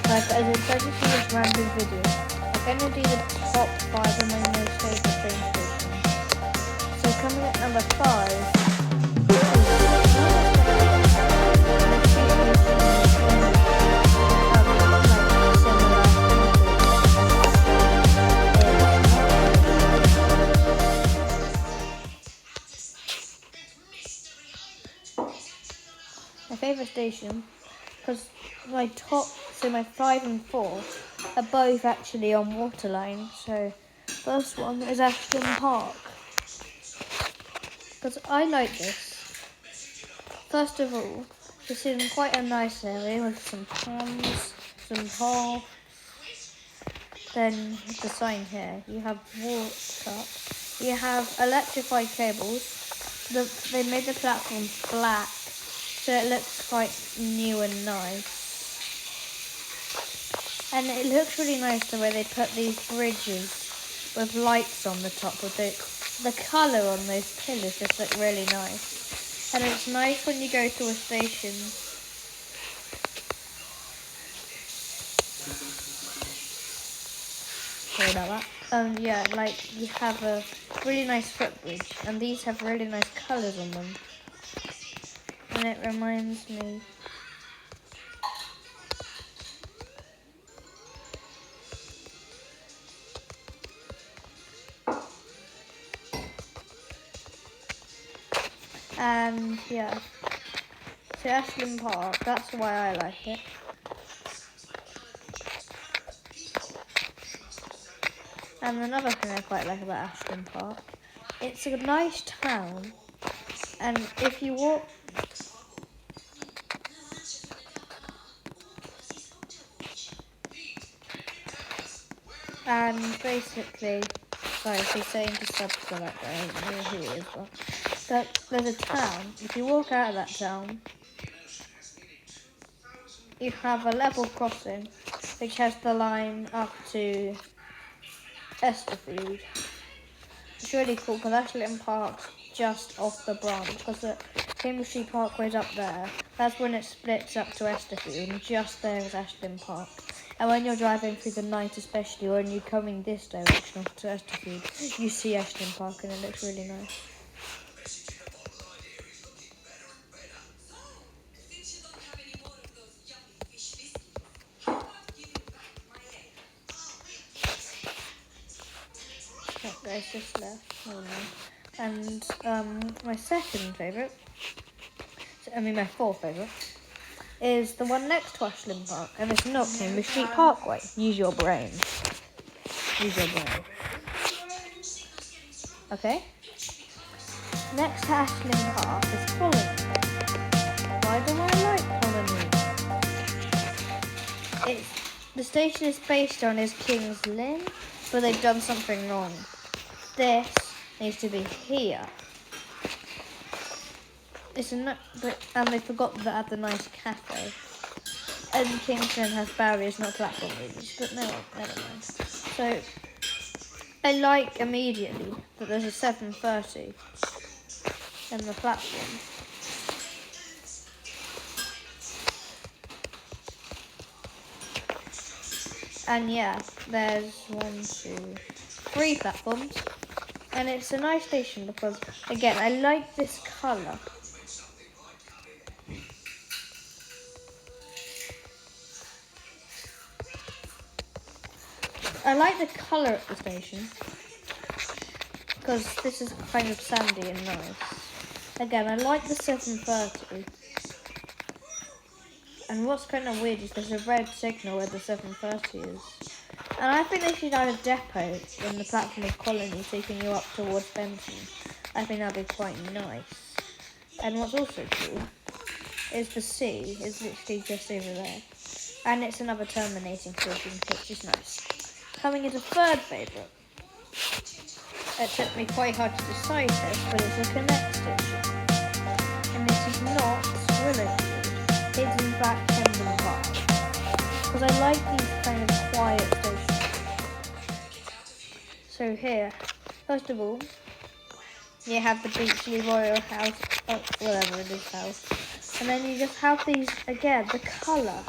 Like, as I decided to do this random video, I'm gonna do the top 5 of my most favourite train stations. So coming at number 5. My favourite station, because my 5 and 4 are both actually on Waterline. So first one is Ashton Park, because I like this. First of all, it's in quite a nice area with some ponds, some paths. Then the sign here, you have water, you have electrified cables. They made the platforms black, so it looks quite new and nice. And it looks really nice the way they put these bridges with lights on the top. With the colour on those pillars just look really nice. And it's nice when you go to a station. Sorry about that. Yeah, like you have a really nice footbridge, and these have really nice colours on them. And it reminds me. And yeah, so Ashland Park, that's why I like it. And another thing I quite like about Ashland Park, it's a nice town, and if you walk, and basically, sorry, she's saying to subscribe, I don't know who it is, but there's a town. If you walk out of that town, you have a level crossing, which has the line up to Esterfield. It's really cool because Ashland Park's just off the branch, because the Cambridge Parkway's up there. That's when it splits up to Esterfield, and just there is Ashland Park. And when you're driving through the night especially, or when you're coming this direction off to Esterfield, you see Ashland Park and it looks really nice. That guy's just left. Oh no. And my second favourite, my fourth favourite, is the one next to Ashland Park, and it's not Cambridge Street Parkway. Use your brain. Use your brain. Okay? Next to Ashland Park is Colony. Why do I like Colony? The station is based on is King's Lynn, but they've done something wrong. This needs to be here. And they forgot that at the nice cafe. And Kingston has barriers, not platform movies, but no, never mind. So I like immediately that there's a 7:30 in the platform. And yeah, there's 1, 2, 3 platforms. And it's a nice station because, again, I like this colour. I like the colour at the station because this is kind of sandy and nice. Again, I like the 7:30. And what's kind of weird is there's a red signal where the 7:30 is. And I think they should add a depot in the platform of Colony taking you up towards Benton. I think that'd be quite nice. And what's also cool is the sea is literally just over there. And it's another terminating station, which is nice. Coming as a third favourite. It took me quite hard to decide this, but it's a Connect station. And this is not Willowfield. It's in fact Camden Park. Because I like these kind of quiet stations. So here, first of all, you have the Beachley Royal House, whatever it is house. And then you just have these, again, the colour.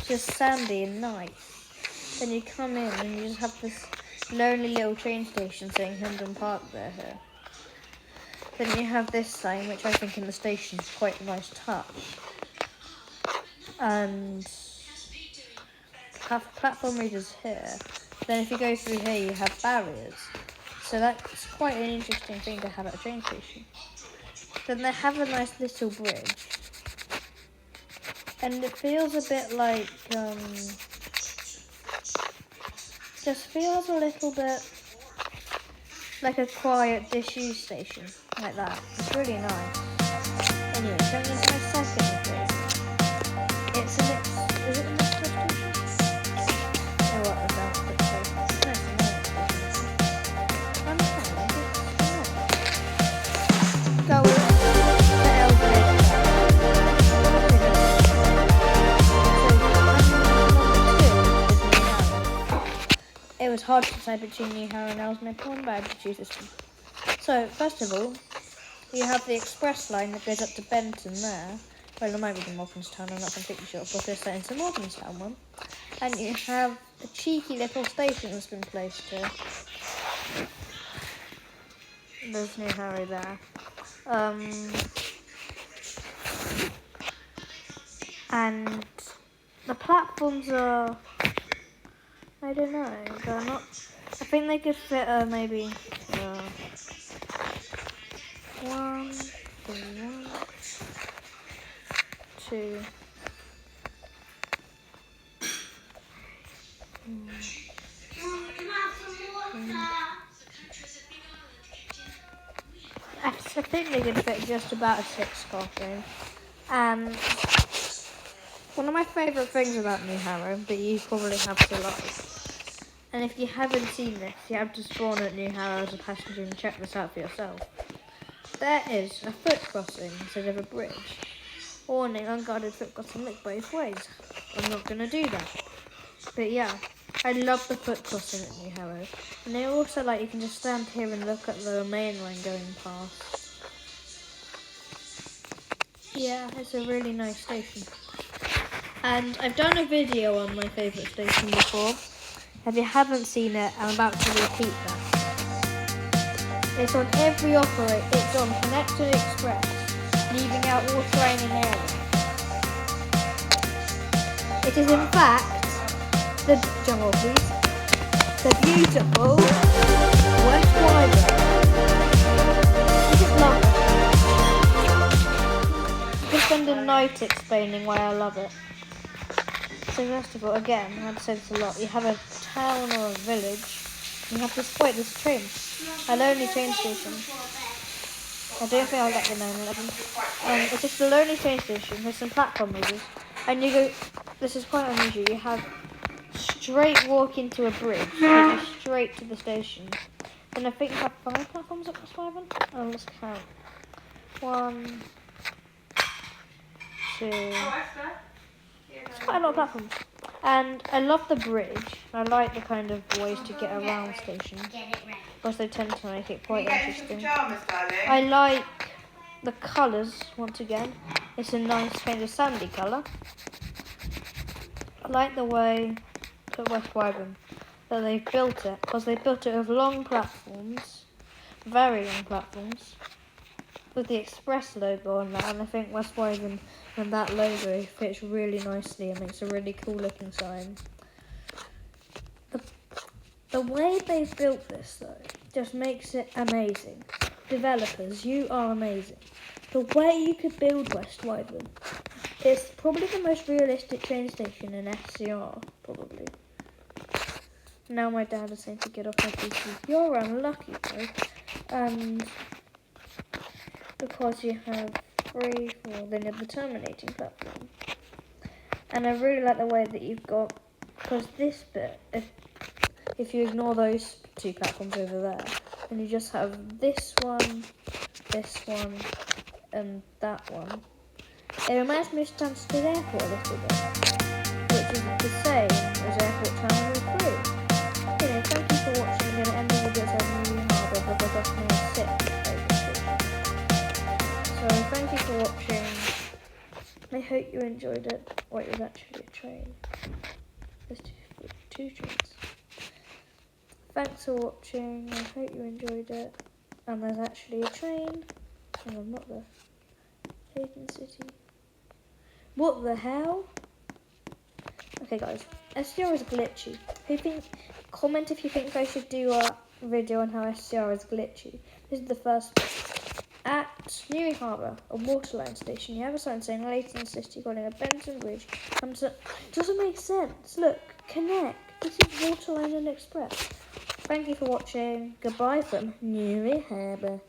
just sandy and nice. Then you come in and you just have this lonely little train station saying Hendon Park there here. Then you have this sign, which I think in the station is quite a nice touch. And have platform readers here. Then if you go through here, you have barriers. So that's quite an interesting thing to have at a train station. Then they have a nice little bridge. And it feels a bit like, just feels a little bit like a quiet disused station, like that. It's really nice. Anyway, going into my second place. It's an is it a metro station? Oh, what was that? No, it's a metro station. I'm sorry, go with the elevator. It was hard to decide between New Harrow and Ellesmere Pond, but I had to choose this one. So, first of all, you have the express line that goes up to Benton there. Well, it might be the Morganstown, I'm not completely sure, but this is the Morganstown one. And you have a cheeky little station that's been placed here. There's New Harrow there. And the platforms are, I don't know, they're not, I think they could fit maybe 1, 2, I think they could fit just about a 6-car frame. And one of my favourite things about New Harrow that you probably have to like, and if you haven't seen this, you have to spawn at New Harrow as a passenger and check this out for yourself. There is a foot crossing instead of a bridge. Warning, unguarded foot crossing look both ways. I'm not going to do that. But yeah, I love the foot crossing at New Harrow. And they also like, you can just stand here and look at the main line going past. Yeah, it's a really nice station. And I've done a video on my favourite station before. If you haven't seen it, I'm about to repeat that. It's on every operator. It's on Connector Express, leaving out all training areas. It is in fact the jungle, please. The beautiful West Wyvern. I just love it. I could spend a night explaining why I love it. So first of all, again, I had to say this a lot. You have a town or a village. You have this train. A lonely train station. I don't think I'll get the 911. It's just a lonely train station. There's some platform movers. And you go, this is quite unusual. You have straight walk into a bridge. You go straight to the station. Then I think you have 5 platforms at West Wyvern. Oh, let's count. 1, 2. It's quite a lot of platforms. And I love the bridge. I like the kind of ways to get around stations. Because they tend to make it quite interesting. I like the colours, once again. It's a nice kind of sandy colour. I like the way at West Wyvern that they built it. Because they built it with long platforms. Very long platforms. With the Express logo on that. And I think West Wyvern and that logo fits really nicely and makes a really cool looking sign. The way they've built this though just makes it amazing. Developers, you are amazing. The way you could build West Wyvern. It's probably the most realistic train station in SCR, probably. Now my dad is saying to get off my PC. You're unlucky though. And because you have 3, 4, then you have the terminating platform. And I really like the way that you've got, because this bit, if you ignore those 2 platforms over there, then you just have this one, and that one. It reminds me of Stansted Airport a little bit, which is the same as Airport Terminal 3. Anyway, thank you for watching. I'm going to end the video at New Harbour because that's my 6th favourite station. So thank you for watching. I hope you enjoyed it. Well, it was actually a train. There's two trains. Thanks for watching. I hope you enjoyed it. And there's actually a train. And I'm not there. Hayden City. What the hell? Okay, guys. SCR is glitchy. Comment if you think I should do a video on how SCR is glitchy. This is the first bit. At Newry Harbour, a waterline station, you have a sign saying Leighton City calling a Benton Bridge. Doesn't make sense. Look, connect. This is Waterline and Express. Thank you for watching. Goodbye from Newry Harbour.